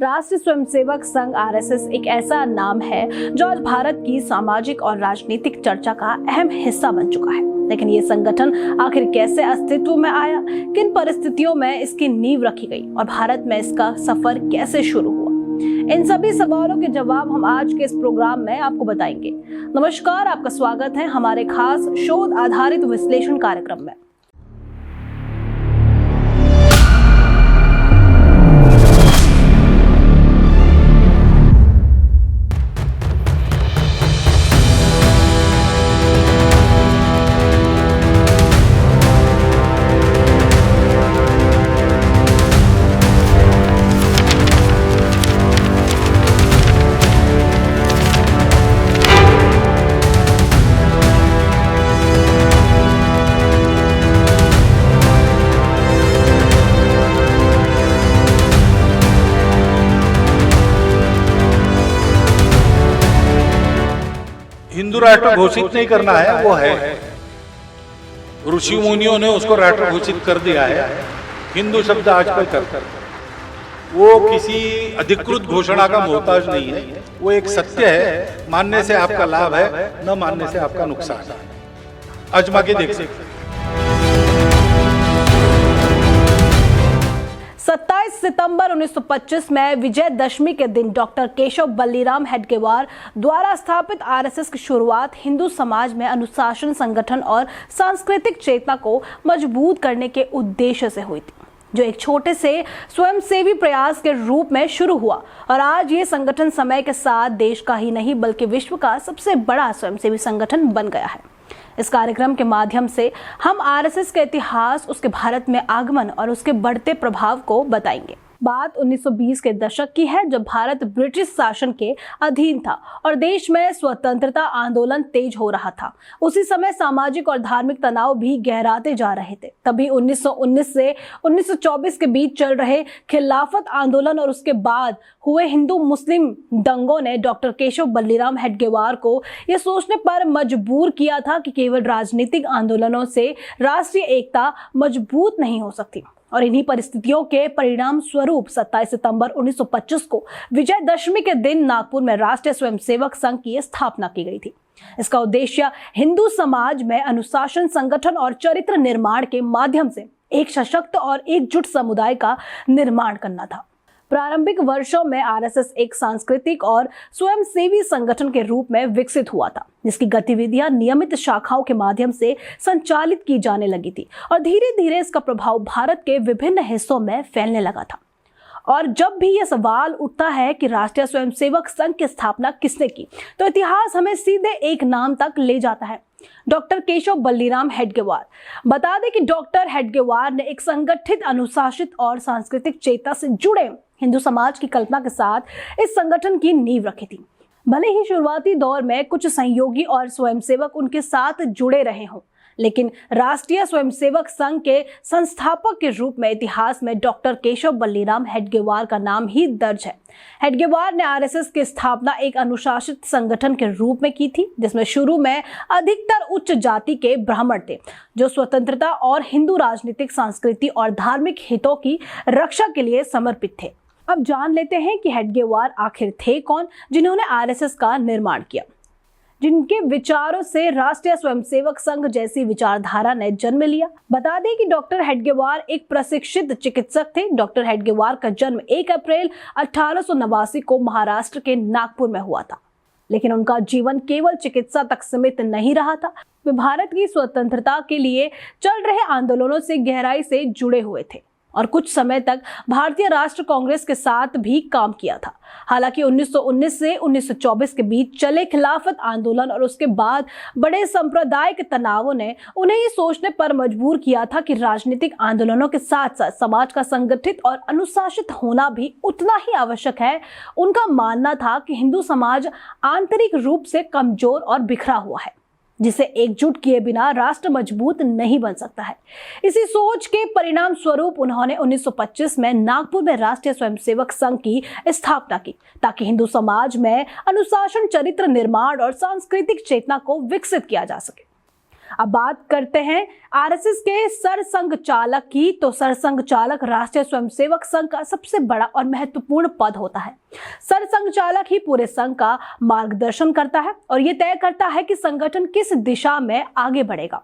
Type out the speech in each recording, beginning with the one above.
राष्ट्रीय स्वयंसेवक संघ आरएसएस एक ऐसा नाम है जो आज भारत की सामाजिक और राजनीतिक चर्चा का अहम हिस्सा बन चुका है। लेकिन ये संगठन आखिर कैसे अस्तित्व में आया, किन परिस्थितियों में इसकी नींव रखी गई और भारत में इसका सफर कैसे शुरू हुआ, इन सभी सवालों के जवाब हम आज के इस प्रोग्राम में आपको बताएंगे। नमस्कार, आपका स्वागत है हमारे खास शोध आधारित विश्लेषण कार्यक्रम में। हिंदू राष्ट्र घोषित नहीं करना है, वो है ऋषि मुनियों ने उसको राष्ट्र घोषित कर दिया है। हिंदू शब्द आजकल कर वो किसी अधिकृत घोषणा का मोहताज नहीं है। वो एक सत्य है, मानने से आपका लाभ है, न मानने से आपका नुकसान है। आजमा के देख सकते। 27 सितंबर 1925 में विजयदशमी के दिन डॉक्टर केशव बल्लीराम हेडगेवार द्वारा स्थापित आरएसएस की शुरुआत हिंदू समाज में अनुशासन, संगठन और सांस्कृतिक चेतना को मजबूत करने के उद्देश्य से हुई थी, जो एक छोटे से स्वयंसेवी प्रयास के रूप में शुरू हुआ और आज ये संगठन समय के साथ देश का ही नहीं बल्कि विश्व का सबसे बड़ा स्वयंसेवी संगठन बन गया है। इस कार्यक्रम के माध्यम से हम आरएसएस के इतिहास, उसके भारत में आगमन और उसके बढ़ते प्रभाव को बताएंगे। बात 1920 के दशक की है, जब भारत ब्रिटिश शासन के अधीन था और देश में स्वतंत्रता आंदोलन तेज हो रहा था। उसी समय सामाजिक और धार्मिक तनाव भी गहराते जा रहे थे। तभी 1919 से 1924 के बीच चल रहे खिलाफत आंदोलन और उसके बाद हुए हिंदू मुस्लिम दंगों ने डॉक्टर केशव बल्लीराम हेडगेवार को यह सोचने पर मजबूर किया था कि केवल राजनीतिक आंदोलनों से राष्ट्रीय एकता मजबूत नहीं हो सकती। और इन्हीं परिस्थितियों के परिणाम स्वरूप 27 सितंबर 1925 को विजयदशमी के दिन नागपुर में राष्ट्रीय स्वयंसेवक संघ की स्थापना की गई थी। इसका उद्देश्य हिंदू समाज में अनुशासन, संगठन और चरित्र निर्माण के माध्यम से एक सशक्त और एकजुट समुदाय का निर्माण करना था। प्रारंभिक वर्षों में आरएसएस एक सांस्कृतिक और स्वयंसेवी संगठन के रूप में विकसित हुआ था, जिसकी गतिविधियां नियमित शाखाओं के माध्यम से संचालित की जाने लगी थी और धीरे धीरे इसका प्रभाव भारत के विभिन्न हिस्सों में फैलने लगा था। और जब भी यह सवाल उठता है कि राष्ट्रीय स्वयंसेवक संघ की स्थापना किसने की, तो इतिहास हमें सीधे एक नाम तक ले जाता है, डॉक्टर केशव बल्लीराम हेडगेवार। बता दें कि डॉक्टर हेडगेवार ने एक संगठित, अनुशासित और सांस्कृतिक चेतना से जुड़े हिंदू समाज की कल्पना के साथ इस संगठन की नींव रखी थी। भले ही शुरुआती दौर में कुछ सहयोगी और स्वयंसेवक उनके साथ जुड़े रहे हों, लेकिन राष्ट्रीय स्वयंसेवक संघ के संस्थापक के रूप में इतिहास में डॉक्टर केशव बल्लीराम हेडगेवार का नाम ही दर्ज है। हेडगेवार ने आरएसएस की स्थापना एक अनुशासित संगठन के रूप में की थी, जिसमें शुरू में अधिकतर उच्च जाति के ब्राह्मण थे, जो स्वतंत्रता और हिंदू राजनीतिक, संस्कृति और धार्मिक हितों की रक्षा के लिए समर्पित थे। अब जान लेते हैं कि हेडगेवार आखिर थे कौन, जिन्होंने आरएसएस का निर्माण किया, जिनके विचारों से राष्ट्रीय स्वयंसेवक संघ जैसी विचारधारा ने जन्म लिया। बता दें कि डॉक्टर हेडगेवार एक प्रशिक्षित चिकित्सक थे। डॉक्टर हेडगेवार का जन्म 1 अप्रैल 1889 को महाराष्ट्र के नागपुर में हुआ था, लेकिन उनका जीवन केवल चिकित्सा तक सीमित नहीं रहा था। वे भारत की स्वतंत्रता के लिए चल रहे आंदोलनों से गहराई से जुड़े हुए थे और कुछ समय तक भारतीय राष्ट्र कांग्रेस के साथ भी काम किया था। हालांकि 1919 से 1924 के बीच चले खिलाफत आंदोलन और उसके बाद बड़े सांप्रदायिक तनावों ने उन्हें ये सोचने पर मजबूर किया था कि राजनीतिक आंदोलनों के साथ साथ समाज का संगठित और अनुशासित होना भी उतना ही आवश्यक है। उनका मानना था कि हिंदू समाज आंतरिक रूप से कमजोर और बिखरा हुआ है, जिसे एकजुट किए बिना राष्ट्र मजबूत नहीं बन सकता है। इसी सोच के परिणाम स्वरूप उन्होंने 1925 में नागपुर में राष्ट्रीय स्वयंसेवक संघ की स्थापना की, ताकि हिंदू समाज में अनुशासन, चरित्र निर्माण और सांस्कृतिक चेतना को विकसित किया जा सके। अब बात करते हैं आरएसएस के सरसंघ चालक की। तो सरसंघ चालक राष्ट्रीय स्वयंसेवक संघ का सबसे बड़ा और महत्वपूर्ण पद होता है। सरसंघ चालक ही पूरे संघ का मार्गदर्शन करता है और ये तय करता है कि संगठन किस दिशा में आगे बढ़ेगा।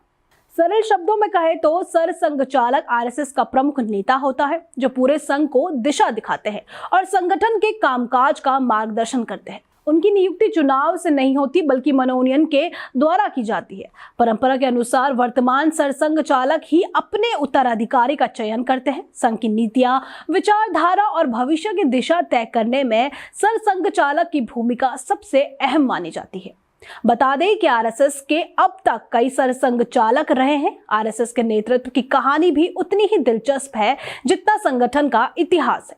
सरल शब्दों में कहे तो सरसंघ चालक आरएसएस का प्रमुख नेता होता है जो पूरे संघ को दिशा दिखाते हैं और संगठन के कामकाज का मार्गदर्शन करते हैं। उनकी नियुक्ति चुनाव से नहीं होती बल्कि मनोनयन के द्वारा की जाती है। परंपरा के अनुसार वर्तमान सरसंघ चालक ही अपने उत्तराधिकारी का चयन करते हैं। संघ की नीतियां, विचारधारा और भविष्य की दिशा तय करने में सरसंघ चालक की भूमिका सबसे अहम मानी जाती है। बता दें कि आरएसएस के अब तक कई सरसंघ चालक रहे हैं। आरएसएस के नेतृत्व की कहानी भी उतनी ही दिलचस्प है जितना संगठन का इतिहास है।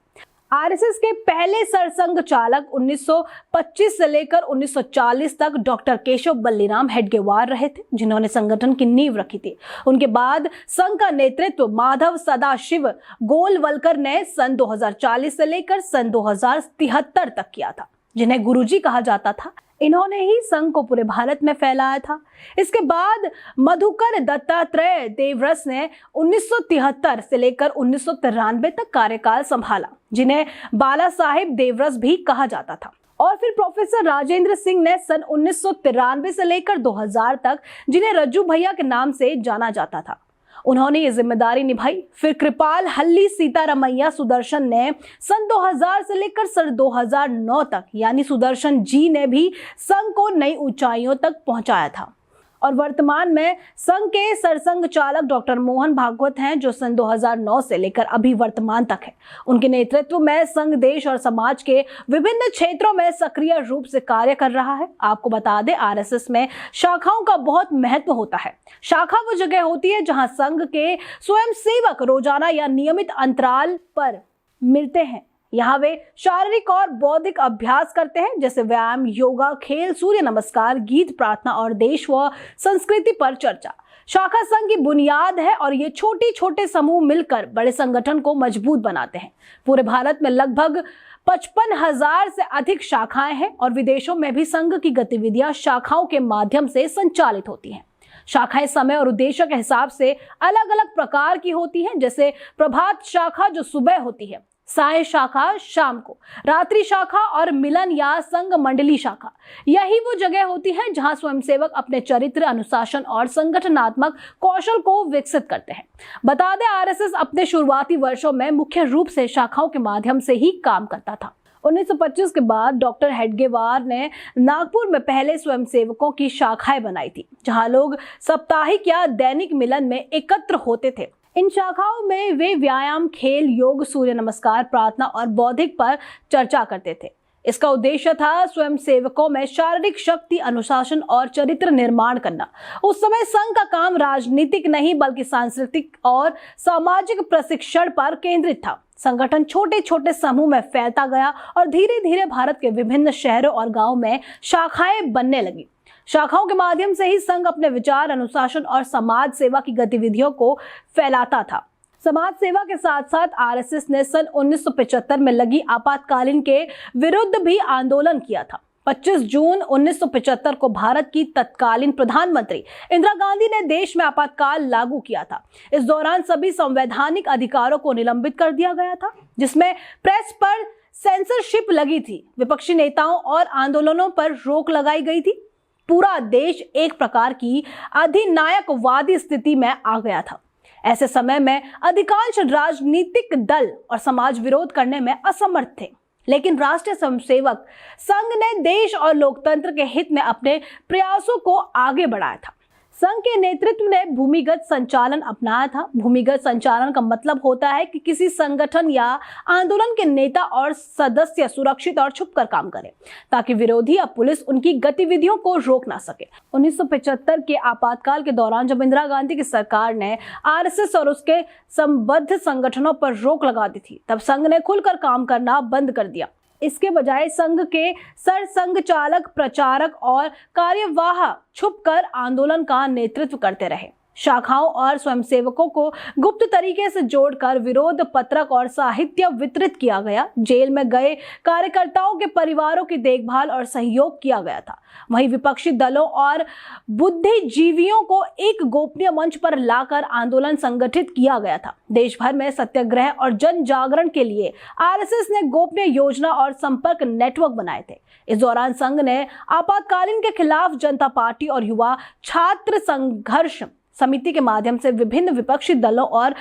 आरएसएस के पहले सरसंघ चालक 1925 से लेकर 1940 तक डॉक्टर केशव बल्लीराम हेडगेवार रहे थे, जिन्होंने संगठन की नींव रखी थी। उनके बाद संघ का नेतृत्व माधव सदाशिव गोलवलकर ने सन 2040 से लेकर सन 2073 तक किया था, जिन्हें गुरुजी कहा जाता था। इन्होंने ही संघ को पूरे भारत में फैलाया था। इसके बाद मधुकर दत्तात्रेय देवरस ने 1973 से लेकर 1993 तक कार्यकाल संभाला, जिन्हें बाला साहेब देवरस भी कहा जाता था। और फिर प्रोफेसर राजेंद्र सिंह ने सन 1993 से लेकर 2000 तक, जिन्हें रज्जू भैया के नाम से जाना जाता था, उन्होंने ये जिम्मेदारी निभाई। फिर कृपाल हल्ली सीतारमैया सुदर्शन ने सन 2000 से लेकर सन 2009 तक, यानी सुदर्शन जी ने भी संघ को नई ऊंचाइयों तक पहुंचाया था। और वर्तमान में संघ के सरसंघ चालक डॉक्टर मोहन भागवत हैं, जो सन 2009 से लेकर अभी वर्तमान तक है। उनके नेतृत्व में संघ देश और समाज के विभिन्न क्षेत्रों में सक्रिय रूप से कार्य कर रहा है। आपको बता दें, आरएसएस में शाखाओं का बहुत महत्व होता है। शाखा वो जगह होती है जहां संघ के स्वयंसेवक रोजाना या नियमित अंतराल पर मिलते हैं। यहाँ वे शारीरिक और बौद्धिक अभ्यास करते हैं, जैसे व्यायाम, योगा, खेल, सूर्य नमस्कार, गीत, प्रार्थना और देश व संस्कृति पर चर्चा। शाखा संघ की बुनियाद है और ये छोटे छोटे समूह मिलकर बड़े संगठन को मजबूत बनाते हैं। पूरे भारत में लगभग 55,000 से अधिक शाखाएं हैं और विदेशों में भी संघ की गतिविधियां शाखाओं के माध्यम से संचालित होती हैं। शाखाएं समय और उद्देश्य के हिसाब से अलग अलग प्रकार की होती हैं, जैसे प्रभात शाखा जो सुबह होती है, साय शाखा शाम को, रात्रि शाखा और मिलन या संघ मंडली शाखा। यही वो जगह होती है जहां स्वयंसेवक अपने चरित्र, अनुशासन और संगठनात्मक कौशल को विकसित करते हैं। बता दें, आरएसएस अपने शुरुआती वर्षों में मुख्य रूप से शाखाओं के माध्यम से ही काम करता था। 1925 के बाद डॉक्टर हेडगेवार ने नागपुर में पहले स्वयंसेवकों की शाखाएं बनाई थी, जहां लोग साप्ताहिक या दैनिक मिलन में एकत्र होते थे। इन शाखाओं में वे व्यायाम, खेल, योग, सूर्य नमस्कार, प्रार्थना और बौद्धिक पर चर्चा करते थे। इसका उद्देश्य था स्वयंसेवकों में शारीरिक शक्ति, अनुशासन और चरित्र निर्माण करना। उस समय संघ का काम राजनीतिक नहीं बल्कि सांस्कृतिक और सामाजिक प्रशिक्षण पर केंद्रित था। संगठन छोटे छोटे समूह में फैलता गया और धीरे धीरे भारत के विभिन्न शहरों और गांवों में शाखाएं बनने लगी। शाखाओं के माध्यम से ही संघ अपने विचार, अनुशासन और समाज सेवा की गतिविधियों को फैलाता था। समाज सेवा के साथ साथ आरएसएस ने सन 1975 में लगी आपातकालीन के विरुद्ध भी आंदोलन किया था। 25 जून 1975 को भारत की तत्कालीन प्रधानमंत्री इंदिरा गांधी ने देश में आपातकाल लागू किया था। इस दौरान सभी संवैधानिक अधिकारों को निलंबित कर दिया गया था, जिसमें प्रेस पर सेंसरशिप लगी थी, विपक्षी नेताओं और आंदोलनों पर रोक लगाई गई थी। पूरा देश एक प्रकार की अधिनायकवादी स्थिति में आ गया था। ऐसे समय में अधिकांश राजनीतिक दल और समाज विरोध करने में असमर्थ थे, लेकिन राष्ट्रीय स्वयंसेवक संघ ने देश और लोकतंत्र के हित में अपने प्रयासों को आगे बढ़ाया था। संघ के नेतृत्व ने भूमिगत संचालन अपनाया था। भूमिगत संचालन का मतलब होता है कि किसी संगठन या आंदोलन के नेता और सदस्य सुरक्षित और छुपकर काम करें, ताकि विरोधी या पुलिस उनकी गतिविधियों को रोक ना सके। 1975 के आपातकाल के दौरान जब इंदिरा गांधी की सरकार ने आरएसएस और उसके संबद्ध संगठनों पर रोक लगा दी थी, तब संघ ने खुलकर काम करना बंद कर दिया। इसके बजाय संघ के सरसंघ चालक, प्रचारक और कार्यवाह छुपकर आंदोलन का नेतृत्व करते रहे। शाखाओं और स्वयंसेवकों को गुप्त तरीके से जोड़कर विरोध पत्रक और साहित्य वितरित किया गया। जेल में गए कार्यकर्ताओं के परिवारों की देखभाल और सहयोग किया गया था। वहीं विपक्षी दलों और बुद्धिजीवियों को एक गोपनीय मंच पर लाकर आंदोलन संगठित किया गया था। देश भर में सत्याग्रह और जन जागरण के लिए आरएसएस ने गोपनीय योजना और संपर्क नेटवर्क बनाए थे। इस दौरान संघ ने आपातकालीन के खिलाफ जनता पार्टी और युवा छात्र संघर्ष समिति के माध्यम से विभिन्न विपक्षी दलों और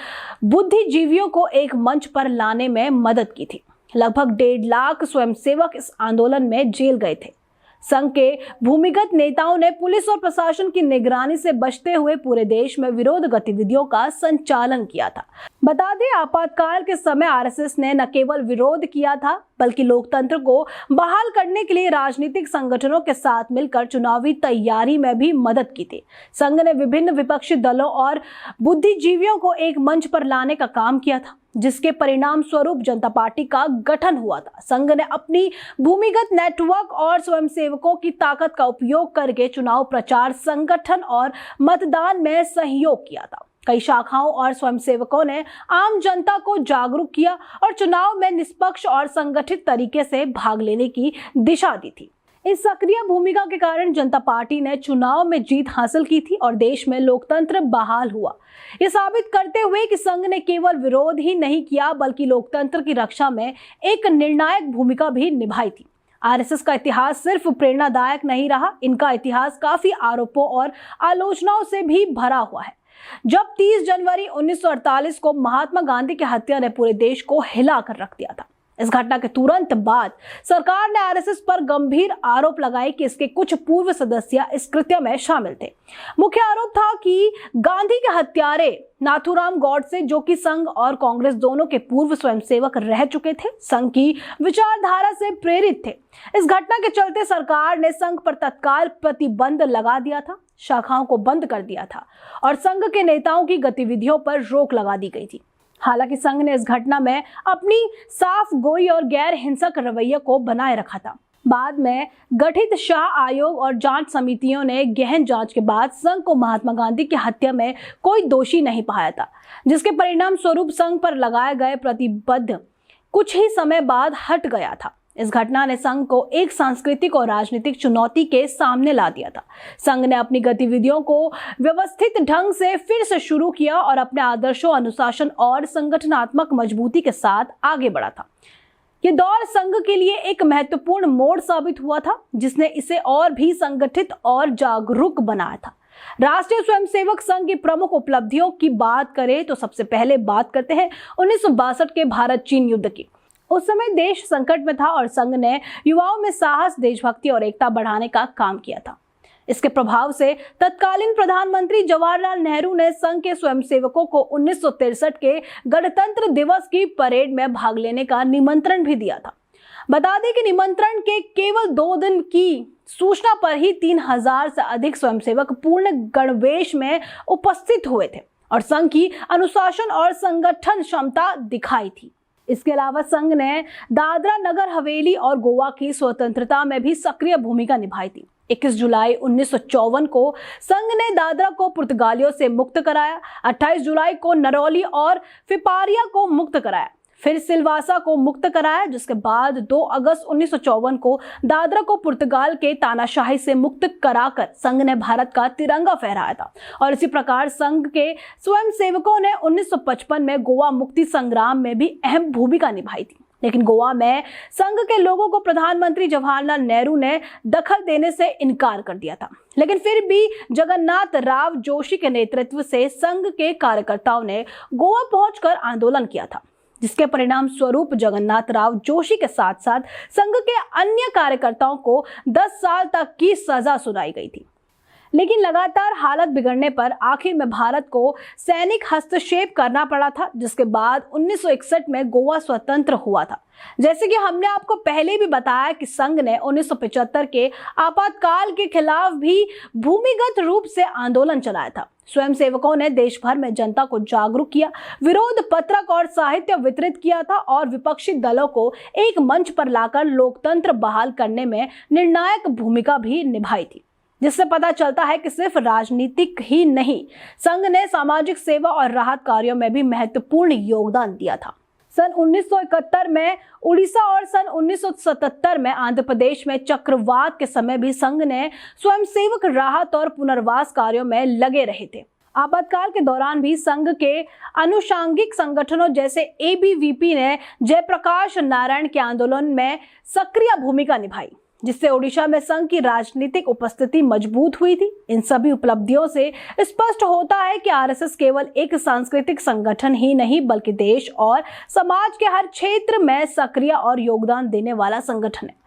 बुद्धिजीवियों को एक मंच पर लाने में मदद की थी। लगभग 1.5 लाख स्वयंसेवक इस आंदोलन में जेल गए थे। संघ के भूमिगत नेताओं ने पुलिस और प्रशासन की निगरानी से बचते हुए पूरे देश में विरोध गतिविधियों का संचालन किया था। बता दें, आपातकाल के समय आरएसएस ने न केवल विरोध किया था बल्कि लोकतंत्र को बहाल करने के लिए राजनीतिक संगठनों के साथ मिलकर चुनावी तैयारी में भी मदद की थी। संघ ने विभिन्न विपक्षी दलों और बुद्धिजीवियों को एक मंच पर लाने का काम किया था, जिसके परिणाम स्वरूप जनता पार्टी का गठन हुआ था। संघ ने अपनी भूमिगत नेटवर्क और स्वयंसेवकों की ताकत का उपयोग करके चुनाव प्रचार, संगठन और मतदान में सहयोग किया था। कई शाखाओं और स्वयंसेवकों ने आम जनता को जागरूक किया और चुनाव में निष्पक्ष और संगठित तरीके से भाग लेने की दिशा दी थी। इस सक्रिय भूमिका के कारण जनता पार्टी ने चुनाव में जीत हासिल की थी और देश में लोकतंत्र बहाल हुआ। ये साबित करते हुए कि संघ ने केवल विरोध ही नहीं किया बल्कि लोकतंत्र की रक्षा में एक निर्णायक भूमिका भी निभाई थी। आरएसएस का इतिहास सिर्फ प्रेरणादायक नहीं रहा, इनका इतिहास काफी आरोपों और आलोचनाओं से भी भरा हुआ है। जब 30 जनवरी 1948 को महात्मा गांधी की हत्या ने पूरे देश को हिला कर रख दिया था। इस घटना के तुरंत बाद सरकार ने आरएसएस पर गंभीर आरोप लगाए कि इसके कुछ पूर्व सदस्य इस कृत्य में शामिल थे। मुख्य आरोप था कि गांधी के हत्यारे नाथूराम गॉडसे, जो कि संघ और कांग्रेस दोनों के पूर्व स्वयंसेवक रह चुके थे, संघ की विचारधारा से प्रेरित थे। इस घटना के चलते सरकार ने संघ पर तत्काल प्रतिबंध लगा दिया था, शाखाओं को बंद कर दिया था और संघ के नेताओं की गतिविधियों पर रोक लगा दी गई थी। हालांकि संघ ने इस घटना में अपनी साफ गोई और गैर हिंसक रवैये को बनाए रखा था। बाद में गठित शाह आयोग और जांच समितियों ने गहन जांच के बाद संघ को महात्मा गांधी की हत्या में कोई दोषी नहीं पाया था, जिसके परिणाम स्वरूप संघ पर लगाए गए प्रतिबंध कुछ ही समय बाद हट गया था। इस घटना ने संघ को एक सांस्कृतिक और राजनीतिक चुनौती के सामने ला दिया था। संघ ने अपनी गतिविधियों को व्यवस्थित ढंग से फिर से शुरू किया और अपने आदर्शों, अनुशासन और संगठनात्मक मजबूती के साथ आगे बढ़ा था। ये दौर संघ के लिए एक महत्वपूर्ण मोड़ साबित हुआ था, जिसने इसे और भी संगठित और जागरूक बनाया था। राष्ट्रीय स्वयंसेवक संघ की प्रमुख उपलब्धियों की बात करें तो सबसे पहले बात करते हैं 1962 के भारत चीन युद्ध की। उस समय देश संकट में था और संघ ने युवाओं में साहस, देशभक्ति और एकता बढ़ाने का काम किया था। इसके प्रभाव से तत्कालीन प्रधानमंत्री जवाहरलाल नेहरू ने संघ के स्वयंसेवकों को 1963 के गणतंत्र दिवस की परेड में भाग लेने का निमंत्रण भी दिया था। बता दें कि निमंत्रण के केवल 2 दिन की सूचना पर ही 3000 से अधिक स्वयंसेवक पूर्ण गणवेश में उपस्थित हुए थे और संघ की अनुशासन और संगठन क्षमता दिखाई थी। इसके अलावा संघ ने दादरा नगर हवेली और गोवा की स्वतंत्रता में भी सक्रिय भूमिका निभाई थी। 21 जुलाई 1954 को संघ ने दादरा को पुर्तगालियों से मुक्त कराया। 28 जुलाई को नरौली और फिपारिया को मुक्त कराया, फिर सिलवासा को मुक्त कराया, जिसके बाद 2 अगस्त 1954 को दादरा को पुर्तगाल के तानाशाही से मुक्त कराकर संघ ने भारत का तिरंगा फहराया था। और इसी प्रकार संघ के स्वयंसेवकों ने 1955 में गोवा मुक्ति संग्राम में भी अहम भूमिका निभाई थी। लेकिन गोवा में संघ के लोगों को प्रधानमंत्री जवाहरलाल नेहरू ने दखल देने से इनकार कर दिया था। लेकिन फिर भी जगन्नाथ राव जोशी के नेतृत्व से संघ के कार्यकर्ताओं ने गोवा पहुंचकर आंदोलन किया था, जिसके परिणाम स्वरूप जगन्नाथ राव जोशी के साथ साथ संघ के अन्य कार्यकर्ताओं को 10 साल तक की सजा सुनाई गई थी। लेकिन लगातार हालत बिगड़ने पर आखिर में भारत को सैनिक हस्तक्षेप करना पड़ा था, जिसके बाद 1961 में गोवा स्वतंत्र हुआ था। जैसे कि हमने आपको पहले भी बताया कि संघ ने 1975 के आपातकाल के खिलाफ भी भूमिगत रूप से आंदोलन चलाया था। स्वयंसेवकों ने देश भर में जनता को जागरूक किया, विरोध पत्रक और साहित्य वितरित किया था और विपक्षी दलों को एक मंच पर लाकर लोकतंत्र बहाल करने में निर्णायक भूमिका भी निभाई थी। जिससे पता चलता है कि सिर्फ राजनीतिक ही नहीं, संघ ने सामाजिक सेवा और राहत कार्यों में भी महत्वपूर्ण योगदान दिया था। सन 1971 में उड़ीसा और सन 1977 में आंध्र प्रदेश में चक्रवात के समय भी संघ ने स्वयंसेवक राहत और पुनर्वास कार्यों में लगे रहे थे। आपातकाल के दौरान भी संघ के अनुषांगिक संगठनों जैसे एबीवीपी ने जयप्रकाश नारायण के आंदोलन में सक्रिय भूमिका निभाई, जिससे ओडिशा में संघ की राजनीतिक उपस्थिति मजबूत हुई थी। इन सभी उपलब्धियों से स्पष्ट होता है कि आरएसएस केवल एक सांस्कृतिक संगठन ही नहीं, बल्कि देश और समाज के हर क्षेत्र में सक्रिय और योगदान देने वाला संगठन है।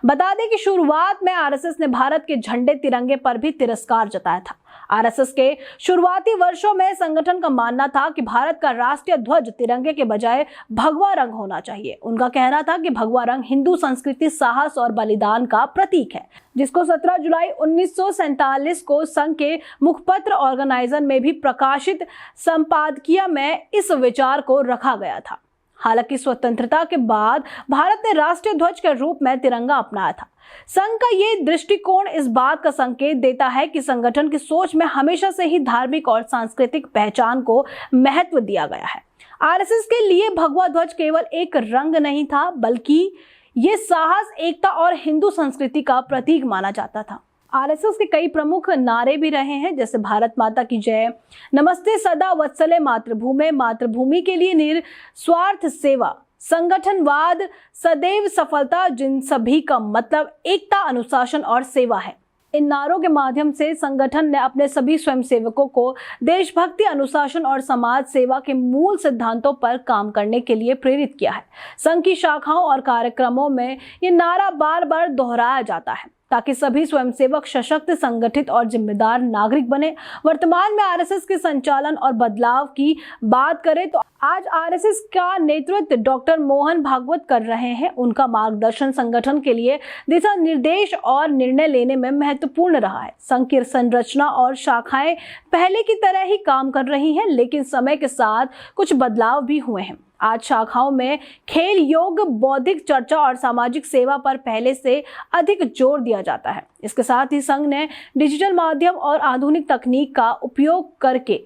बता दें कि शुरुआत में आरएसएस ने भारत के झंडे तिरंगे पर भी तिरस्कार जताया था। आरएसएस के शुरुआती वर्षों में संगठन का मानना था कि भारत का राष्ट्रीय ध्वज तिरंगे के बजाय भगवा रंग होना चाहिए। उनका कहना था कि भगवा रंग हिंदू संस्कृति, साहस और बलिदान का प्रतीक है, जिसको 17 जुलाई 1947 को संघ के मुखपत्र ऑर्गेनाइजर में भी प्रकाशित संपादकीय में इस विचार को रखा गया था। हालांकि स्वतंत्रता के बाद भारत ने राष्ट्रीय ध्वज के रूप में तिरंगा अपनाया था। संघ का ये दृष्टिकोण इस बात का संकेत देता है कि संगठन की सोच में हमेशा से ही धार्मिक और सांस्कृतिक पहचान को महत्व दिया गया है। आरएसएस के लिए भगवा ध्वज केवल एक रंग नहीं था, बल्कि ये साहस, एकता और हिंदू संस्कृति का प्रतीक माना जाता था। आरएसएस के कई प्रमुख नारे भी रहे हैं, जैसे भारत माता की जय, नमस्ते सदा वत्सले मातृभूमि, मातृभूमि के लिए निस्वार्थ सेवा, संगठनवाद सदैव सफलता, जिन सभी का मतलब एकता, अनुशासन और सेवा है। इन नारों के माध्यम से संगठन ने अपने सभी स्वयंसेवकों को देशभक्ति, अनुशासन और समाज सेवा के मूल सिद्धांतों पर काम करने के लिए प्रेरित किया है। संघ की शाखाओं और कार्यक्रमों में ये नारा बार बार दोहराया जाता है ताकि सभी स्वयंसेवक सशक्त, संगठित और जिम्मेदार नागरिक बने। वर्तमान में आरएसएस के संचालन और बदलाव की बात करें तो आज आरएसएस का नेतृत्व डॉक्टर मोहन भागवत कर रहे हैं। उनका मार्गदर्शन संगठन के लिए दिशा निर्देश और निर्णय लेने में महत्वपूर्ण रहा है। संघ की संरचना और शाखाएं पहले की तरह ही काम कर रही हैं, लेकिन समय के साथ कुछ बदलाव भी हुए हैं। आज शाखाओं में खेल, योग, बौद्धिक चर्चा और सामाजिक सेवा पर पहले से अधिक जोर दिया जाता है। इसके साथ ही संघ ने डिजिटल माध्यम और आधुनिक तकनीक का उपयोग करके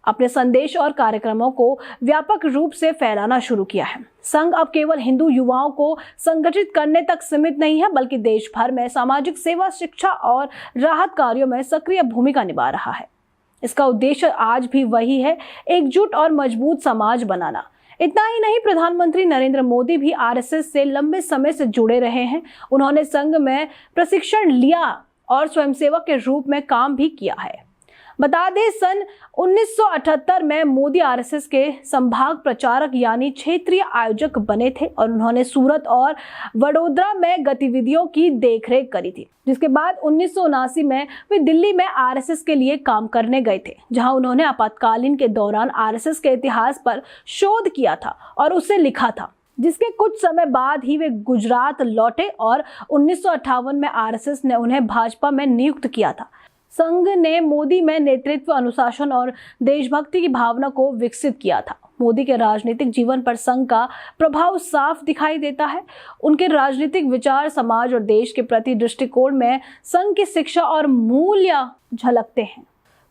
अपने संदेश और कार्यक्रमों को व्यापक रूप से फैलाना शुरू किया है। संघ अब केवल हिंदू युवाओं को संगठित करने तक सीमित नहीं है, बल्कि देश भर में सामाजिक सेवा, शिक्षा और राहत कार्यों में सक्रिय भूमिका निभा रहा है। इसका उद्देश्य आज भी वही है, एकजुट और मजबूत समाज बनाना। इतना ही नहीं, प्रधानमंत्री नरेंद्र मोदी भी आरएसएस से लंबे समय से जुड़े रहे हैं। उन्होंने संघ में प्रशिक्षण लिया और स्वयंसेवक के रूप में काम भी किया है। बता दें, सन 1978 में मोदी आरएसएस के संभाग प्रचारक यानी क्षेत्रीय आयोजक बने थे और उन्होंने सूरत और वडोदरा में गतिविधियों की देखरेख करी थी। जिसके बाद 1979 में वे दिल्ली में आरएसएस के लिए काम करने गए थे, जहां उन्होंने आपातकालीन के दौरान आरएसएस के इतिहास पर शोध किया था और उसे लिखा था। जिसके कुछ समय बाद ही वे गुजरात लौटे और 1958 में आरएसएस ने उन्हें भाजपा में नियुक्त किया था। संघ ने मोदी में नेतृत्व, अनुशासन और देशभक्ति की भावना को विकसित किया था। मोदी के राजनीतिक जीवन पर संघ का प्रभाव साफ दिखाई देता है। उनके राजनीतिक विचार, समाज और देश के प्रति दृष्टिकोण में संघ की शिक्षा और मूल्य झलकते हैं।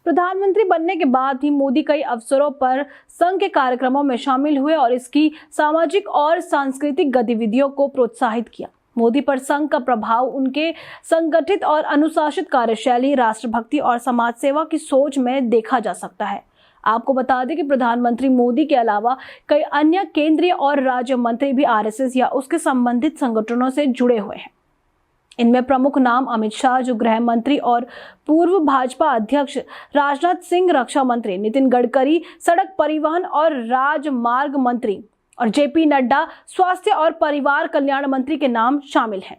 प्रधानमंत्री बनने के बाद ही मोदी कई अवसरों पर संघ के कार्यक्रमों में शामिल हुए और इसकी सामाजिक और सांस्कृतिक गतिविधियों को प्रोत्साहित किया। मोदी पर संघ का प्रभाव उनके संगठित और अनुशासित कार्यशैली, राष्ट्रभक्ति और समाज सेवा की सोच में देखा जा सकता है। आपको बता दें कि प्रधानमंत्री मोदी के अलावा कई अन्य केंद्रीय और राज्य मंत्री भी आरएसएस या उसके संबंधित संगठनों से जुड़े हुए हैं। इनमें प्रमुख नाम अमित शाह, जो गृह मंत्री और पूर्व भाजपा अध्यक्ष, राजनाथ सिंह, रक्षा मंत्री, नितिन गडकरी, सड़क परिवहन और राजमार्ग मंत्री, और जेपी नड्डा, स्वास्थ्य और परिवार कल्याण मंत्री के नाम शामिल हैं।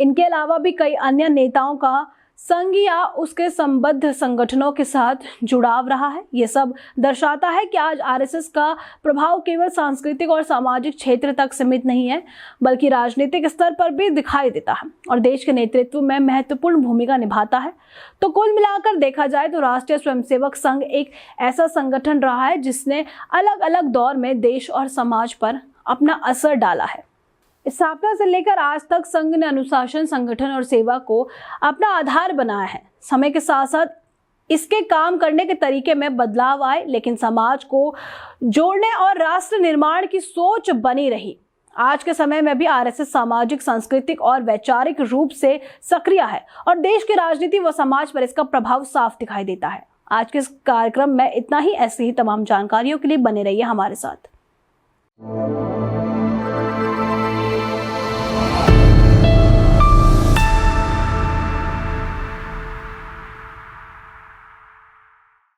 इनके अलावा भी कई अन्य नेताओं का संघ या उसके संबद्ध संगठनों के साथ जुड़ाव रहा है। ये सब दर्शाता है कि आज आरएसएस का प्रभाव केवल सांस्कृतिक और सामाजिक क्षेत्र तक सीमित नहीं है, बल्कि राजनीतिक स्तर पर भी दिखाई देता है और देश के नेतृत्व में महत्वपूर्ण भूमिका निभाता है। तो कुल मिलाकर देखा जाए तो राष्ट्रीय स्वयंसेवक संघ एक ऐसा संगठन रहा है जिसने अलग अलग दौर में देश और समाज पर अपना असर डाला है। स्थापना से लेकर आज तक संघ ने अनुशासन, संगठन और सेवा को अपना आधार बनाया है। समय के साथ साथ इसके काम करने के तरीके में बदलाव आए, लेकिन समाज को जोड़ने और राष्ट्र निर्माण की सोच बनी रही। आज के समय में भी आरएसएस सामाजिक, सांस्कृतिक और वैचारिक रूप से सक्रिय है और देश की राजनीति व समाज पर इसका प्रभाव साफ दिखाई देता है। आज के इस कार्यक्रम में इतना ही। ऐसी ही तमाम जानकारियों के लिए बने रहिए हमारे साथ।